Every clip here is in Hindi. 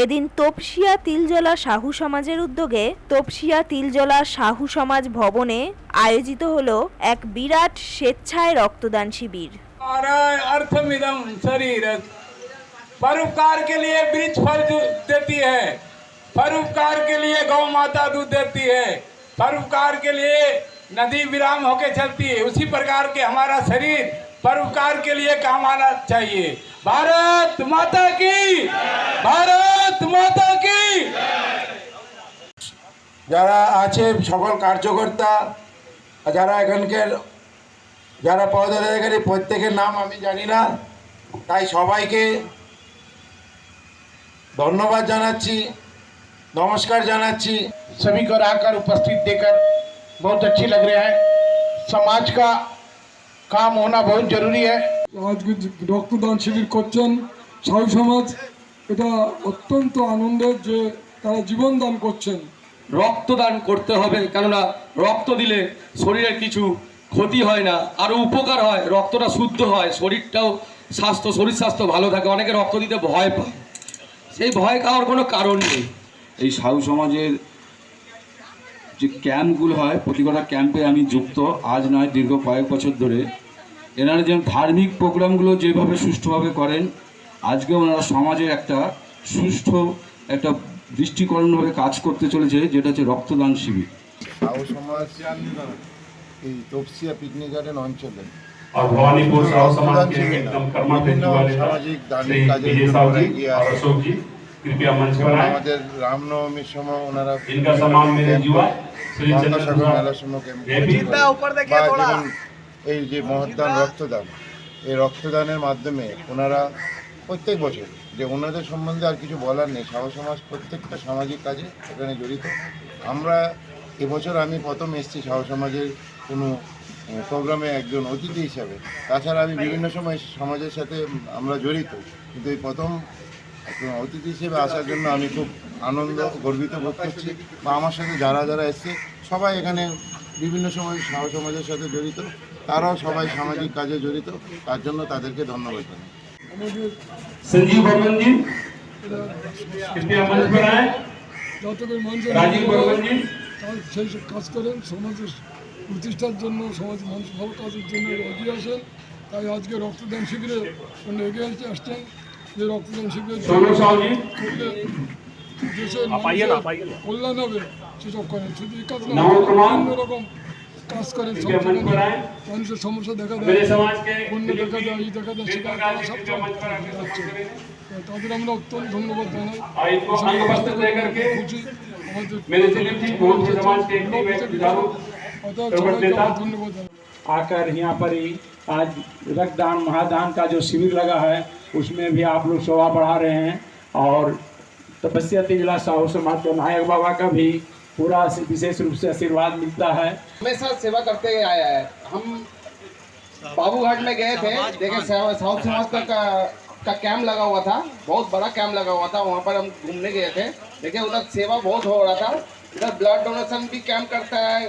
এদিন তপসিয়া তিলজলা সাহু সমাজের উদ্যোগে তপসিয়া তিলজলা সাহু সমাজ ভবনে আয়োজিত হলো এক বিরাট স্বেচ্ছায় রক্তদান শিবির। अर्थमिदं शरीर परोपकार के लिए वृक्ष फल देती है, परोपकार के लिए गौ माता दूध देती है, परोपकार के लिए नदी विराम होके चलती है। उसी प्रकार के हमारा शरीर परोपकार के लिए काम आना चाहिए। भारत माता की, भारत माता की। যারা আছে সকল কার্যকর্তা, যারা এখানকার যারা পদাধিকারী প্রত্যেকের নাম আমি জানি না, তাই সবাইকে ধন্যবাদ জানাচ্ছি, নমস্কার জানাচ্ছি। सभी को आकर उपस्थित देकर बहुत अच्छी लग रहा है। समाज का काम होना बहुत जरूरी है। আজকে রক্তদান শিবির করছেন সাহু সমাজ, এটা অত্যন্ত আনন্দের যে তারা জীবন দান করছেন। রক্তদান করতে হবে, কেননা রক্ত দিলে শরীরের কিছু ক্ষতি হয় না, আরও উপকার হয়, রক্তটা শুদ্ধ হয়, শরীরটাও শরীর স্বাস্থ্য ভালো থাকে। অনেকে রক্ত দিতে ভয় পায়, সেই ভয় খাওয়ার কোনো কারণ নেই। এই সাহু সমাজের যে ক্যাম্পগুলো হয়, প্রতিটা ক্যাম্পে আমি যুক্ত, আজ নয় দীর্ঘ কয়েক বছর ধরে। এনারা যেমন ধার্মিক প্রোগ্রামগুলো যেভাবে সুষ্ঠুভাবে করেন, আজকে ওনারা সমাজে একটা সুষ্ঠু একটা দৃষ্টিকোণভাবে কাজ করতে চলেছে, যেটা হচ্ছে রক্তদান শিবির। সাহু সমাজ এই তপসিয়া পিকনিক গার্ডেন অঞ্চলে और भवानीपुर साहु समाज के एकदम कर्मठ वाले সামাজিক দানিক কাজে এগিয়ে और আসে। अशोक जी कृपया मंच पर आए। আমাদের রামনবমীর সময় ওনারা इनका सम्मान मेरे युवा श्री গঙ্গাসাগর चंद्र মেলার সময় ক্যাম্প कुमार বা যেমন এই যে মহৎদান রক্তদান, এই রক্তদানের মাধ্যমে ওনারা প্রত্যেক বছর, যে ওনাদের সম্বন্ধে আর কিছু বলার নেই, সাহু সমাজ প্রত্যেকটা সামাজিক কাজে এখানে জড়িত। আমরা এবছর আমি প্রথম এসেছি সাহু সমাজের কোনো প্রোগ্রামে একজন অতিথি হিসাবে। তাছাড়া আমি বিভিন্ন সময় সমাজের সাথে আমরা জড়িত, কিন্তু এই প্রথম অতিথি হিসেবে আসার জন্য আমি খুব আনন্দ গর্বিত বোধ করছি। বা আমার সাথে যারা যারা এসছে সবাই এখানে বিভিন্ন সময় সাহু সমাজের সাথে জড়িত, তারাও সবাই সামাজিক কাজে জড়িত, তার জন্য তাদেরকে ধন্যবাদ জানাই। संजीव बर्मन जी कृपया मंच पर आए। যতক্ষণ মানুষ राजीव बर्मन जी সেই সব কাজ করেন সমাজের প্রতিষ্ঠার জন্য, সমাজ মানুষ ভালো কাজের জন্য এগিয়ে আসেন। তাই আজকে রক্তদান শিবিরে অন্য এগিয়ে আসছেন, যে রক্তদান শিবিরে सोनू साहू जी করলে দেশের কল্যাণ হবে সেসব করেন। শুধু এই কাজ না, বিভিন্ন রকম কাজ করেন। সব জায়গায় মানুষের সমস্যা দেখা দেয়, मेरे समाज के বন্যা দেখা দেয়, এই দেখা দেয়, সেটা সব যাচ্ছে। তাদের আমরা অত্যন্ত ধন্যবাদ জানাই। और इनको अंग वस्त्र दे करके খুশি আমাদের मेरे दिलीप जी बहुत समाज के एक्टिव जुड़ाव धन्यवाद জানাই। आकर यहाँ पर ही आज रक्तदान महादान का जो शिविर लगा है, उसमें भी आप लोग शोभा बढ़ा रहे हैं। और तपस्या तिलजला साहू समाज के नायक बाबा का भी पूरा विशेष रूप से आशीर्वाद मिलता है। हमेशा सेवा करते आया है। हम बाबूघाट में गए थे, देखे साउथ समाज का कैंप लगा हुआ था, बहुत बड़ा कैंप लगा हुआ था। वहाँ पर हम घूमने गए थे, देखे उधर सेवा बहुत हो रहा था। इधर ब्लड डोनेशन भी कैंप करता है,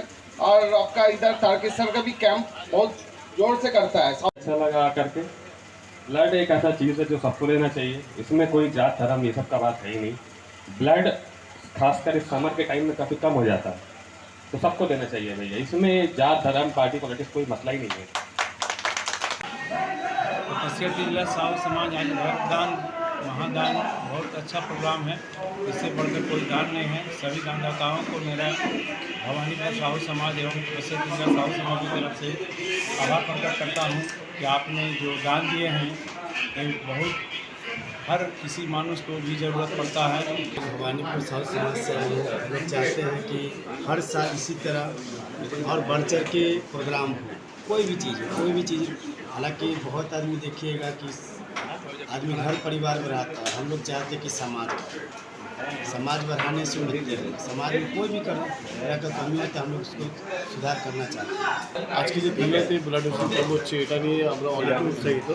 और आपका इधर तारकेश्वर का भी कैंप बहुत जोर से करता है। अच्छा लगा करके। ब्लड एक ऐसा चीज़ है जो सबको लेना चाहिए, इसमें कोई जात धर्म ये सब का बात है ही नहीं। ब्लड खासकर इस समर के टाइम में काफ़ी कम हो जाता है, तो सबको देना चाहिए भैया। इसमें जात धर्म पार्टी पॉलिटिक्स कोई मसला ही नहीं है। तपस्या तिलजला साहु समाज आज रक्तदान महादान बहुत अच्छा प्रोग्राम है, इससे बढ़कर कोई दान नहीं है। सभी दानदाताओं को मेरा भवानीपुर साहु समाज एवं तपस्या तिलजला साहु समाज की तरफ से आभार प्रकट करता हूँ कि आपने जो दान दिए हैं, ये बहुत हर किसी मानुष को भी ज़रूरत पड़ता है। भवानीपुर साहु समाज से हम लोग चाहते हैं कि हर साल इसी तरह और बढ़ चढ़ के प्रोग्राम हो, कोई भी चीज़। हालांकि बहुत आदमी देखिएगा कि आदमी घर परिवार में रहता है, हम लोग चाहते हैं कि समाज बढ़ाने से मिलते हैं। समाज में कोई भी कर कमी है तो हम लोग उसको सुधार करना चाहते हैं। আজকে যে দিনরাতে ব্লাড ডোনেশন ক্যাম্প হচ্ছে, এটা নিয়ে আমরা অনেক উৎসাহিত।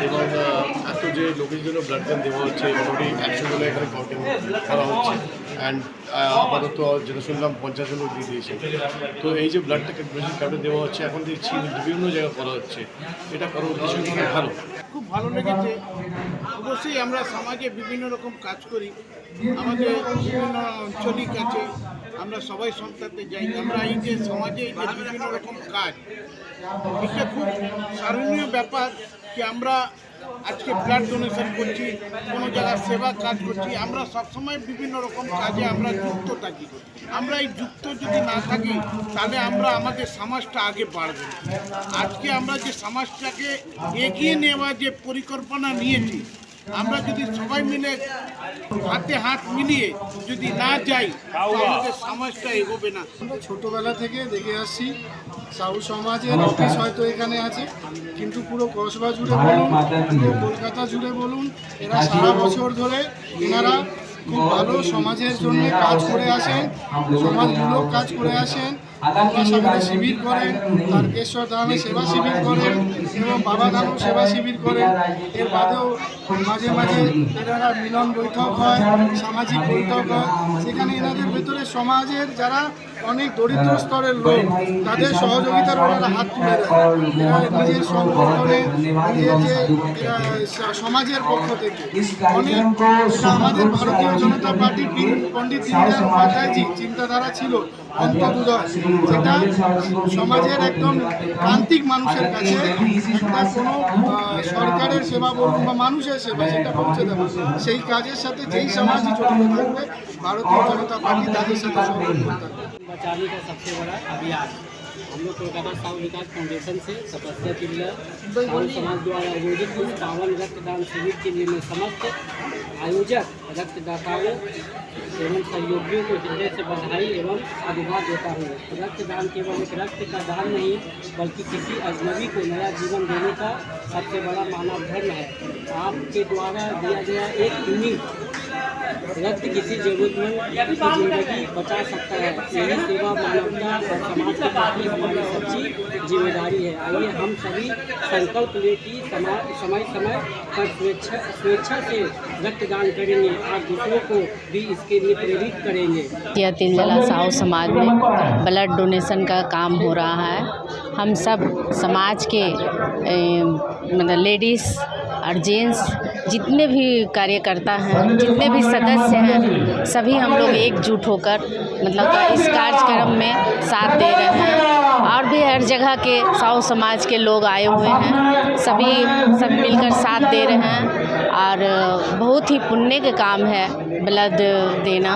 এবং এত যে লোকের জন্য ব্লাড ক্যাম্প দেওয়া হচ্ছে, মোটামুটি 100 জনের এখানে কাউন্টিং করা হচ্ছে। অ্যান্ড আপাতত যেটা শুনলাম 50 জন দিয়ে দিয়েছে। তো এই যে ব্লাডটা ডোনেশন ক্যাম্পে দেওয়া হচ্ছে, এখন দেখছি বিভিন্ন জায়গায় করা হচ্ছে, এটা করার উদ্দেশ্য অনেক ভালো। খুব ভালো লেগেছে। অবশ্যই আমরা সমাজে বিভিন্ন রকম কাজ করি, আমাদের বিভিন্ন আঞ্চলিক আছে, আমরা সবাই সংস্থাতে যাই। আমরা এই যে সমাজে এই যে বিভিন্ন রকম কাজ, এটা খুব স্মরণীয় ব্যাপার যে আমরা আজকে ব্লাড ডোনেশন করছি, কোনো জায়গায় সেবা কাজ করছি। আমরা সবসময় বিভিন্ন রকম কাজে আমরা যুক্ত থাকি। আমরা এই যুক্ত যদি না থাকি তাহলে আমরা আমাদের সমাজটা আগে বাড়বে। আজকে আমরা যে সমাজটাকে এগিয়ে নেওয়া যে পরিকল্পনা নিয়েছি, আমরা যদি সবাই মিলে হাতে হাত মিলিয়ে যদি না যাই আমাদের সমাজটা এগোবে না। আমরা ছোটোবেলা থেকে দেখে আসছি সাহু সমাজের অফিস হয়তো এখানে আছে, কিন্তু পুরো কসবা জুড়ে বলুন, পুরো কলকাতা জুড়ে বলুন, এরা সারা বছর ধরে এনারা খুব ভালো সমাজের জন্য কাজ করে আসেন, সমাজমূলক কাজ করে আসেন। সামনে শিবির করেন, তারকেশ্বর ধামে সেবা শিবির করেন এবং বাবা ধামও সেবা শিবির করেন। এর বাদেও মাঝে মাঝে এনারা মিলন বৈঠক হয়, সামাজিক বৈঠক হয়, সেখানে এনাদের ভেতরে সমাজের যারা অনেক দরিদ্র স্তরের লোক তাদের সহযোগিতার ওনারা হাত তুলে দেয়। এরা নিজের সংগঠনে নিজের যে সমাজের পক্ষ থেকে অনেক, আমাদের ভারতীয় জনতা পার্টির পণ্ডিত দীনদয়াল উপাধ্যায়জি চিন্তাধারা ছিল অন্তর্দয়, যেটা সমাজের একদম প্রান্তিক মানুষের কাছে একটা কোনো সরকারের সেবা বলুন বা মানুষের সেবা সেটা পৌঁছে দেবে। সেই কাজের সাথে যেই সমাজই জড়িত থাকবে ভারতীয় জনতা পার্টি তাদের সাথে সংগঠন থাকবে। बचाने का सबसे बड़ा अभियान हम लोग कोलकाता साहू विकास फाउंडेशन से तपस्या जिला साहू समाज द्वारा आयोजित इस पावन रक्तदान शिविर के लिए मैं समस्त आयोजक रक्तदाताओं एवं सहयोगियों को हृदय से बधाई एवं आशीर्वाद देता हूँ। रक्तदान केवल एक रक्त का दान नहीं बल्कि किसी अजनबी को नया जीवन देने का सबसे बड़ा मानव धर्म है। आपके द्वारा दिया गया एक यूनिट रक्त किसी जरूरतमंद की जिंदगी बचा सकता है। यही सेवा मानवता और समाज के प्रति हमारी सच्ची जिम्मेदारी है। आइए हम सभी संकल्प लें कि समय समय पर स्वेच्छा से रक्तदान करेंगे और दूसरों को भी इसके लिए प्रेरित करेंगे। यह तिलजला साहू समाज में ब्लड डोनेशन का काम हो रहा है। हम सब समाज के मतलब लेडीज़ और जेंट्स जितने भी कार्यकर्ता हैं, जितने भी सदस्य हैं, सभी हम लोग एकजुट होकर मतलब इस कार्यक्रम में साथ दे रहे हैं। और भी हर जगह के साहू समाज के लोग आए हुए हैं, सभी सब मिलकर साथ दे रहे हैं। और बहुत ही पुण्य का काम है ब्लड देना।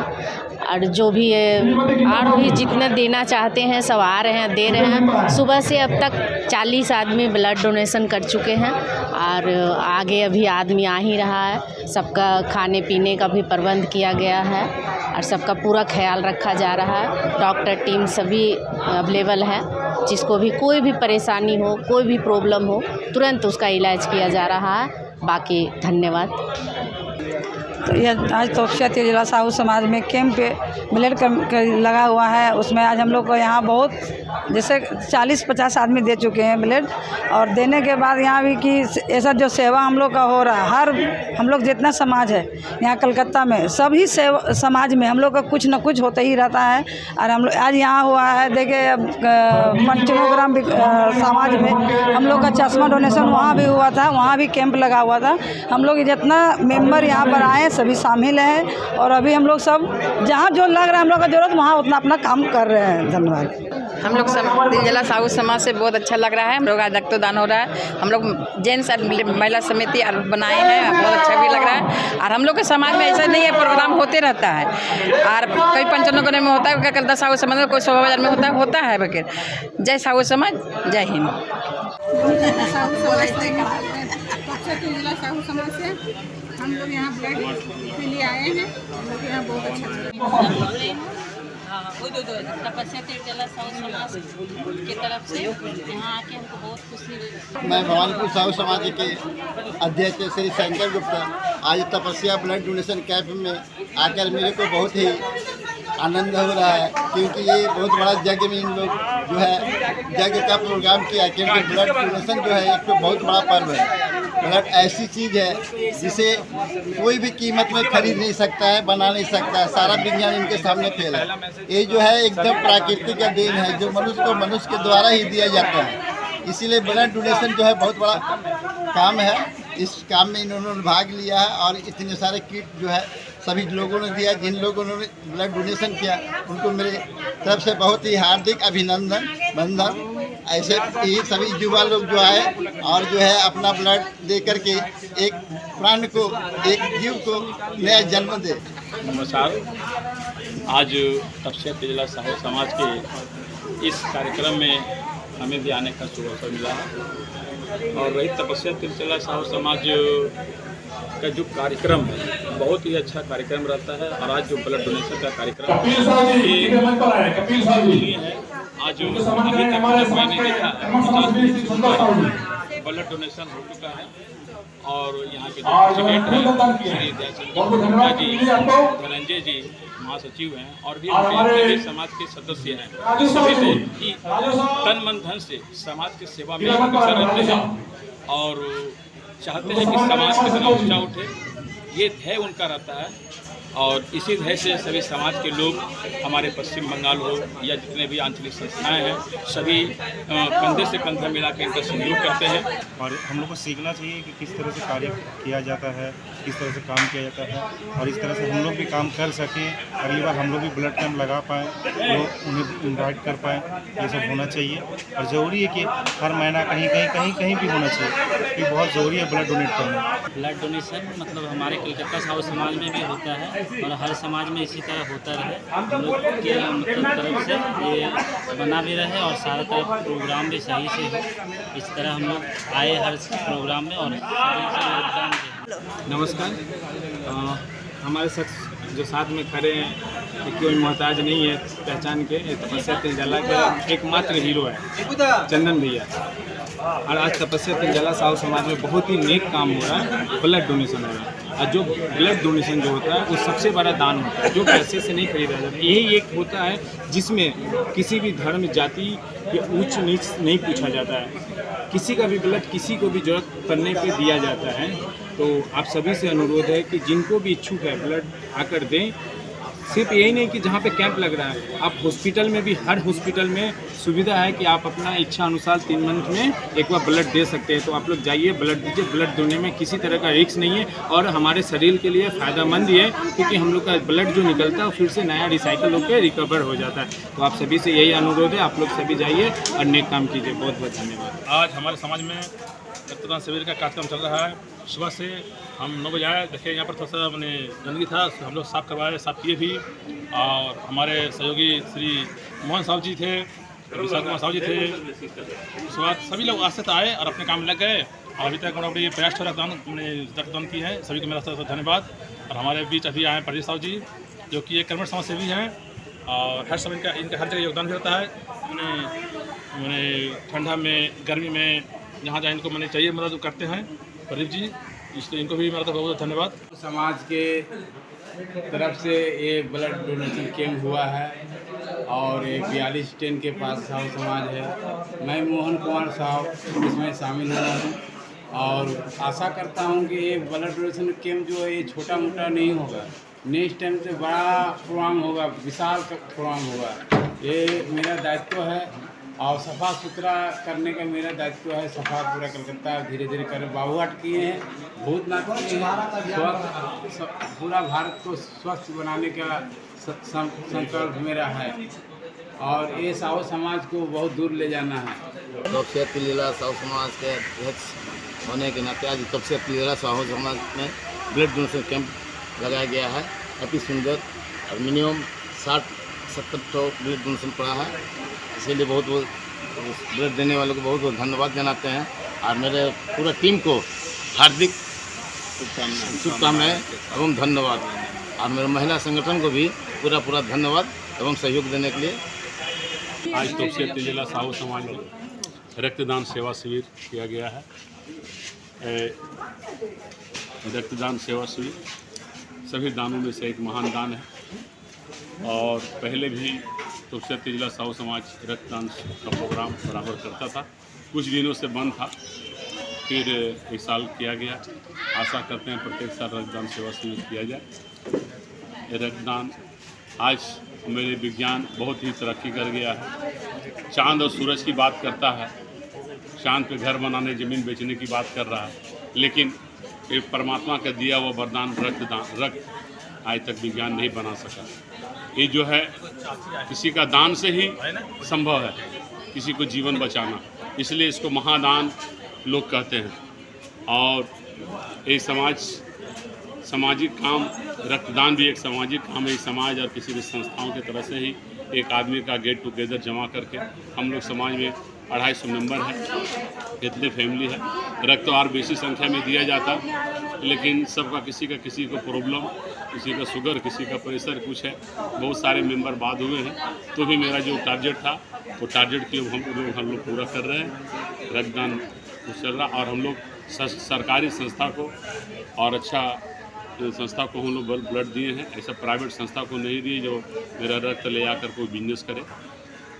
और जो भी और भी जितना देना चाहते हैं सब आ रहे हैं, दे रहे हैं। सुबह से अब तक 40 आदमी ब्लड डोनेशन कर चुके हैं और आगे अभी आदमी आ ही रहा है। सबका खाने पीने का भी प्रबंध किया गया है और सबका पूरा ख्याल रखा जा रहा है। डॉक्टर टीम सभी अवेलेबल है, जिसको भी कोई भी परेशानी हो, कोई भी प्रॉब्लम हो, तुरंत उसका इलाज किया जा रहा है। बाकी धन्यवाद। तो यह आज तोपसिया तिलजला साहू समाज में कैंप ब्लड लगा हुआ है। उसमें आज हम लोग को यहाँ बहुत जैसे 40-50 आदमी दे चुके हैं ब्लड। और देने के बाद यहाँ भी कि ऐसा जो सेवा हम लोग का हो रहा है, हर हम लोग जितना समाज है यहाँ कलकत्ता में सभी समाज में हम लोग का कुछ न कुछ होता ही रहता है। और हम लोग आज यहाँ हुआ है, देखिए पंचमोग्राम समाज में हम लोग का चश्मा डोनेशन वहाँ भी हुआ था, वहाँ भी कैंप लगा हुआ था। हम लोग जितना मेंबर यहाँ पर आए सभी शामिल हैं और अभी हम लोग सब जहाँ जो लग रहा है हम लोग का जरूरत वहाँ उतना अपना काम कर रहे हैं। धन्यवाद। हम लोग तिलजला साहू समाज से बहुत अच्छा लग रहा है। हम लोग आज रक्तदान हो रहा है। हम लोग जेंट्स और महिला समिति बनाए हैं, बहुत अच्छा भी लग रहा है। और हम लोग के समाज में ऐसा नहीं है, प्रोग्राम होते रहता है और कई पंचानगरों में होता है, कलकत्ता साहू समाज में कोई 100 बाजार में होता है बगैर। जय साहू समाज, जय हिंद। साहू समाज से हम लोग यहाँ ब्लड के लिए आए हैं। हम लोग यहाँ बहुत अच्छा तपस्या तिलजला साहू समाज की तरफ से यहाँ आके हमको बहुत खुशी हुई। मैं भवानीपुर साहू समाज के अध्यक्ष श्री शंकर गुप्ता आज तपस्या ब्लड डोनेशन कैंप में आकर मेरे को बहुत ही आनंद हो रहा है, क्योंकि ये बहुत बड़ा यज्ञ में इन लोग जो है यज्ञ का प्रोग्राम किया, क्योंकि ब्लड डोनेशन जो है एक तो बहुत बड़ा पर्व है। ब्लड ऐसी चीज़ है जिसे कोई भी कीमत में खरीद नहीं सकता है, बना नहीं सकता है। सारा विज्ञान इनके सामने फेल है। ये जो है एकदम प्राकृतिक का देन है जो मनुष्य को मनुष्य के द्वारा ही दिया जाता है। इसीलिए ब्लड डोनेशन जो है बहुत बड़ा काम है। इस काम में इन्होंने भाग लिया है और इतने सारे किट जो है सभी लोगों ने दिया। जिन लोगों ने ब्लड डोनेशन किया उनको मेरे तरफ से बहुत ही हार्दिक अभिनंदन वंदन। ऐसे ही सभी युवा लोग जो आए और जो है अपना ब्लड दे करके एक प्राण को, एक जीव को नया जन्म दे। नमस्कार। आज तपस्या तिजला साहू समाज के इस कार्यक्रम में हमें भी आने का शुभ अवसर मिला है और रही तपस्या तिजला साहू समाज का जो कार्यक्रम है बहुत ही अच्छा कार्यक्रम रहता है। और आज जो ब्लड डोनेशन का कार्यक्रम है आज अभी तक मैंने देखा 50 ब्लड डोनेशन हो चुका है। और यहाँ के जो प्रेसिडेंट हैं श्री दयाचंद जी, धनंजय जी महासचिव हैं और भी उनके समाज के सदस्य हैं, सभी लोग कि तन मन धन से समाज की सेवा में अग्रसर रहते हैं और चाहते हैं कि समाज कितना ऊंचा उठे। ये ध्येय उनका रहता है और इसी ध्येय से सभी समाज के लोग हमारे पश्चिम बंगाल हो या जितने भी आंचलिक संस्थाएं हैं सभी कंधे से कंधा मिला के इनका सहयोग करते हैं। और हम लोग को सीखना चाहिए कि किस तरह से कार्य किया जाता है, किस तरह से काम किया जाता है और इस तरह से हम लोग भी काम कर सकें। अगली बार हम लोग भी ब्लड कैंप लगा पाएँ, लोग उन्हें इन्वाइट कर पाएँ, ये सब होना चाहिए। और ज़रूरी है कि हर महीना कहीं भी होना चाहिए कि बहुत ज़रूरी है ब्लड डोनेट करना। ब्लड डोनेशन मतलब हमारे कलकत्ता साहू समाज में भी होता है और हर समाज में इसी तरह होता रहे। हम लोग के मतलब तरफ से ये बना भी रहे और सारा तरफ प्रोग्राम भी सही से हो। इस तरह हम लोग आए हर प्रोग्राम में और सभी से योगदान दें। नमस्कार। हमारे शख्स जो साथ में खड़े हैं कि कोई मोहताज नहीं है पहचान के, तपस्या तिलजला का एकमात्र हीरो है चंदन भैया। और आज तपस्या तिलजला साहू समाज में बहुत ही नेक काम हो रहा है, ब्लड डोनेशन हो रहा है। और जो ब्लड डोनेशन जो होता है वो सबसे बड़ा दान होता है जो पैसे से नहीं खरीदा जाता। यही एक होता है जिसमें किसी भी धर्म जाति या ऊंच नीच नहीं पूछा जाता है। किसी का भी ब्लड किसी को भी जरूरत पड़ने पे दिया जाता है। तो आप सभी से अनुरोध है कि जिनको भी इच्छुक है ब्लड आकर दें। सिर्फ यही नहीं कि जहाँ पे कैंप लग रहा है, आप हॉस्पिटल में भी, हर हॉस्पिटल में सुविधा है कि आप अपना इच्छा अनुसार 3 मंथ में एक बार ब्लड दे सकते हैं। तो आप लोग जाइए, ब्लड दीजिए। ब्लड देने में किसी तरह का रिस्क नहीं है और हमारे शरीर के लिए फ़ायदेमंद ही है क्योंकि हम लोग का ब्लड जो निकलता है फिर से नया रिसाइकल होकर रिकवर हो जाता है। तो आप सभी से यही अनुरोध है, आप लोग सभी जाइए और नेक काम कीजिए। बहुत बहुत धन्यवाद। आज हमारे समाज में रक्तदान शिविर का कार्यक्रम चल रहा है। सुबह से हम 9 बजे आए, देखिए यहाँ पर थोड़ा सा मैंने गंदगी था, हम लोग साफ़ करवाए, साफ़ किए भी। और हमारे सहयोगी श्री मोहन साहब जी थे, विशाल कुमार साहब जी थे। उसके बाद सभी लोग आस्ते से आए और अपने काम में लग गए। और अभी तक मतलब ये प्रयास रक्तदान की है, सभी को मेरा तरफ से धन्यवाद। और हमारे बीच अभी आए प्रदीप साहब जी जो कि एक कर्मठ समाज सेवी हैं और हर समय इनका हर जगह योगदान भी होता है। मैंने ठंडा में, गर्मी में, जहाँ जहाँ इनको मैंने चाहिए मदद करते हैं प्रदीप जी, इसलिए इनको भी मेरा तो बहुत धन्यवाद। समाज के तरफ से ये ब्लड डोनेशन कैंप हुआ है और ये 42 10 के पास साहू समाज है। मैं मोहन कुमार साहब इसमें शामिल हुआ हूँ और आशा करता हूँ कि ये ब्लड डोनेशन कैंप जो है ये छोटा मोटा नहीं होगा, नेक्स्ट टाइम से बड़ा प्रोग्राम होगा, विशाल प्रोग्राम होगा। ये मेरा दायित्व है और सफ़ा सुथरा करने का मेरा दायित्व है। सफ़ा पूरा कलकत्ता धीरे धीरे कर बाबूघाट किए हैं, भूतनाथ किए हैं, स्वच्छ पूरा भारत को स्वच्छ बनाने का संकल्प मेरा है और ये साहू समाज को बहुत दूर ले जाना है। तपस्या तिलजला साहू समाज के अध्यक्ष होने के नाते आज तपस्या तिलजला साहू समाज में ब्लड डोनेशन कैंप लगाया गया है। अति सुंदर और मिनिमम 60-70 ब्लड डोनेशन पड़ा है। इसलिए बहुत बहुत ब्लड देने वालों को बहुत बहुत धन्यवाद जनाते हैं और मेरे पूरा टीम को हार्दिक शुभकामनाएं एवं धन्यवाद। और मेरे महिला संगठन को भी पूरा धन्यवाद एवं सहयोग देने के लिए। आज तपस्या तिलजला साहू समाज में रक्तदान सेवा शिविर किया गया है। रक्तदान सेवा शिविर सभी दानों में से एक महान दान है और पहले भी तपस्या तिलजला साहू समाज रक्तदान का प्रोग्राम बराबर करता था। कुछ दिनों से बंद था फिर इस साल किया गया। आशा करते हैं प्रत्येक साल रक्तदान सेवा शिविर किया जाए। ये रक्तदान आज मेरे विज्ञान बहुत ही तरक्की कर गया है। चांद और सूरज की बात करता है, चांद पे घर बनाने ज़मीन बेचने की बात कर रहा है, लेकिन ये परमात्मा का दिया हुआ वरदान रक्त आज तक विज्ञान नहीं बना सका। ये जो है किसी का दान से ही संभव है, किसी को जीवन बचाना, इसलिए इसको महादान लोग कहते हैं। और ये सामाजिक काम, रक्तदान भी एक सामाजिक काम है। समाज और किसी भी संस्थाओं की तरफ से ही एक आदमी का गेट टुगेदर जमा करके, हम लोग समाज में 250 मेंबर है, कितने फैमिली है, रक्त और बेसी संख्या में दिया जाता, लेकिन सबका किसी को प्रॉब्लम, किसी का शुगर, किसी का प्रेशर कुछ है, बहुत सारे मेंबर बाद हुए हैं। तो भी मेरा जो टारगेट था वो टारगेट की हम लोग पूरा कर रहे हैं। रक्तदान चल रहा और हम लोग सरकारी संस्था को और अच्छा संस्था को हम लोग ब्लड दिए हैं। ऐसा प्राइवेट संस्था को नहीं दिए जो मेरा रक्त ले आकर कोई बिजनेस करे।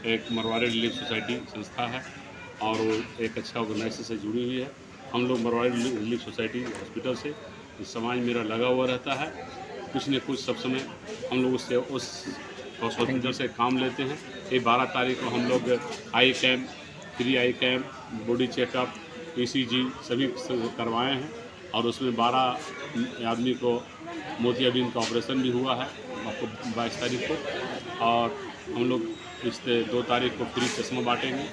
एक मरवाड़ी रिलीफ सोसाइटी संस्था है और वो एक अच्छा ऑर्गेनाइजेशन से जुड़ी हुई है। हम लोग मरवाड़ी रिलीफ सोसाइटी हॉस्पिटल से इस समाज मेरा लगा हुआ रहता है। कुछ न कुछ सब समय हम लोग उससे उस हॉस्पिटल से काम लेते हैं। ये 12 तारीख को हम लोग आई कैम्प, फ्री आई कैम्प, बॉडी चेकअप, ECG सभी करवाए हैं और उसमें 12 आदमी को मोतियाबिंद का ऑपरेशन भी हुआ है आपको 22 तारीख को। और हम लोग इस 2 तारीख को फ्री चश्मा बांटेंगे।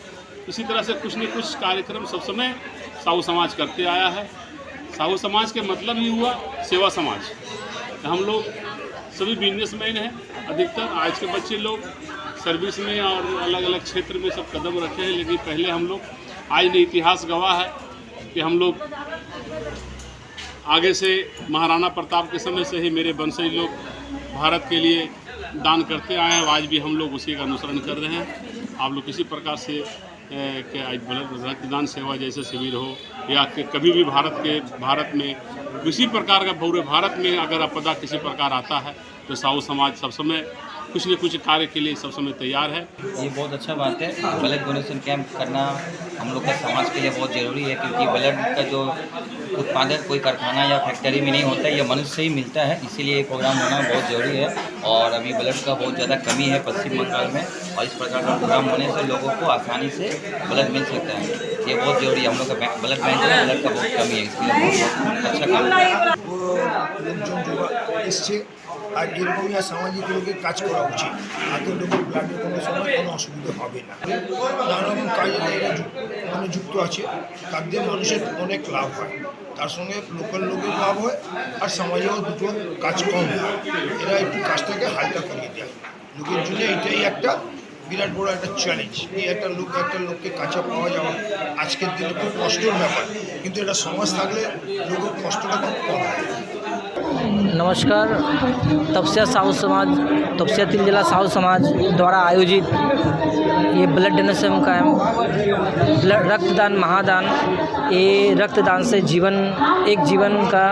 इसी तरह से कुछ न कुछ कार्यक्रम सब समय साहू समाज करते आया है। साहू समाज के मतलब ही हुआ सेवा समाज। हम लोग सभी बिजनेसमैन हैं, अधिकतर आज के बच्चे लोग सर्विस में और अलग अलग क्षेत्र में सब कदम रखे हैं, लेकिन पहले हम लोग, आज ने इतिहास गवाह है कि हम लोग आगे से महाराणा प्रताप के समय से ही मेरे वंशज लोग भारत के लिए दान करते आए हैं। आज भी हम लोग उसी का अनुसरण कर रहे हैं। आप लोग किसी प्रकार से कि आज रक्तदान सेवा जैसे शिविर हो या कि कभी भी भारत में किसी प्रकार का पूरे भारत में अगर आपदा किसी प्रकार आता है तो साहू समाज सब समय कुछ न कुछ कार्य के लिए सब समय तैयार है। ये बहुत अच्छा बात है। ब्लड डोनेशन कैंप करना हम लोग का समाज के लिए बहुत ज़रूरी है, क्योंकि ब्लड का जो उत्पादन कोई कारखाना या फैक्ट्री में नहीं होता है, ये मनुष्य से ही मिलता है। इसीलिए ये प्रोग्राम होना बहुत ज़रूरी है। और अभी ब्लड का बहुत ज़्यादा कमी है पश्चिम बंगाल में, और इस प्रकार का प्रोग्राम होने से लोगों को आसानी से ब्लड मिल सकता है। ये बहुत ज़रूरी है। हम लोग का ब्लड बैंक में ब्लड का बहुत कमी है, इसके लिए बहुत अच्छा काम है। আর এরকমই সামাজিক লোকের কাজ করা উচিত। আগের লোকের ব্লাডের কোনো সময় কোনো অসুবিধা হবে না। নানা রকম কাজে এরা যুক্ত আছে, তার দিয়ে মানুষের অনেক লাভ হয়, তার সঙ্গে লোকাল লোকের লাভ হয় আর সমাজেও দুটো কাজ কম হয়। এরা একটু কাজটাকে হালকা করিয়ে দেয় লোকের জন্য। এটাই একটা বিরাট বড় একটা চ্যালেঞ্জ। এই একটা লোককে কাছে পাওয়া যাওয়া আজকের দিনে খুব কষ্টের ব্যাপার, কিন্তু এটা সমাজ থাকলে লোকের কষ্টটা খুব কম হয়। नमस्कार। तपस्या साहू समाज, तपस्या 3 जिला साहू समाज द्वारा आयोजित ये ब्लड डोनेशन कैंप, रक्तदान महादान, ये रक्तदान से एक जीवन का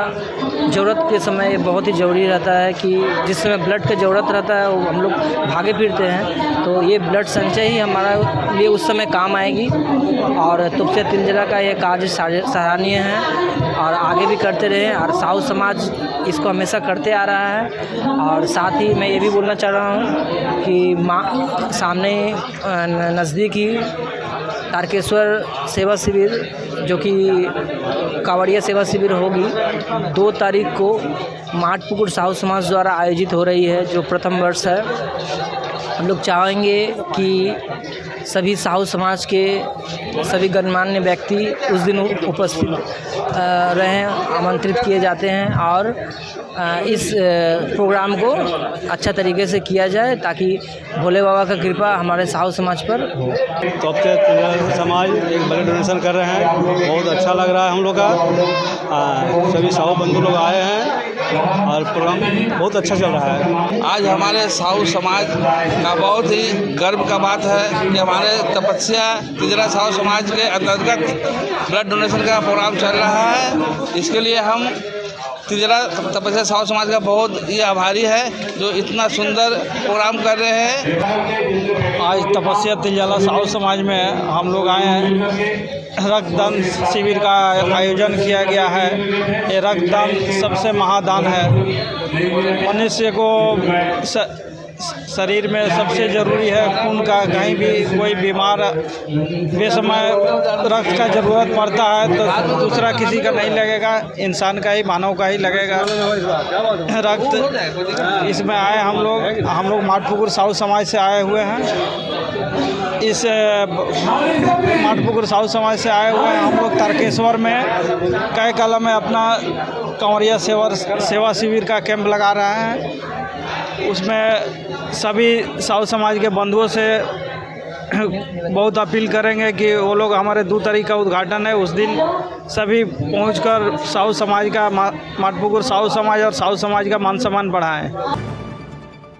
ज़रूरत के समय बहुत ही ज़रूरी रहता है कि जिस समय ब्लड का ज़रूरत रहता है वो हम लोग भागे फिरते हैं, तो ये ब्लड संचय ही हमारा लिए उस समय काम आएगी। और तपस्या 3 जिला का ये कार्य सराहनीय है और आगे भी करते रहें, और साहू समाज इसको हमेशा करते आ रहा है। और साथ ही मैं ये भी बोलना चाह रहा हूँ कि सामने नज़दीक ही तारकेश्वर सेवा शिविर, जो कि कांवड़िया सेवा शिविर होगी, 2 तारीख को माटपुकुर साहू समाज द्वारा आयोजित हो रही है, जो प्रथम वर्ष है। हम लोग चाहेंगे कि सभी साहू समाज के सभी गणमान्य व्यक्ति उस दिन उपस्थित रहें, आमंत्रित किए जाते हैं और इस प्रोग्राम को अच्छा तरीके से किया जाए ताकि भोले बाबा का कृपा हमारे साहू समाज पर हो। तो अब समाज एक ब्लड डोनेशन कर रहे हैं, बहुत अच्छा लग रहा है हम लोग का। सभी साहू बंधु लोग आए हैं और प्रोग्राम बहुत अच्छा चल रहा है। आज हमारे साहू समाज का बहुत ही गर्व का बात है कि हमारे तपस्या तिजरा साहू समाज के अंतर्गत ब्लड डोनेशन का प्रोग्राम चल रहा है। इसके लिए हम तिजरा तपस्या साहू समाज का बहुत ही आभारी है जो इतना सुंदर प्रोग्राम कर रहे हैं। आज तपस्या तिजरा साहू समाज में हम लोग आए हैं रक्तदान शिविर का आयोजन किया गया है। ये रक्तदान सबसे महादान है। मनुष्य को शरीर में सबसे ज़रूरी है खून का। कहीं भी कोई बीमार बेसमय रक्त का ज़रूरत पड़ता है तो दूसरा किसी का नहीं लगेगा, इंसान का ही, मानव का ही लगेगा रक्त। इसमें आए हम लोग माटपुकुर साहू समाज से आए हुए हैं। इस माटपुकुर साहू समाज से आए हुए हैं हम लोग तारकेश्वर में कई काला में अपना कंवरिया सेवा शिविर का कैंप लगा रहे हैं। उसमें सभी साहू समाज के बंधुओं से बहुत अपील करेंगे कि वो लोग हमारे 2 तारीख का उद्घाटन है, उस दिन सभी पहुंचकर साहू समाज का माटपुकुर साहू समाज और साहू समाज का मान सम्मान बढ़ाएं।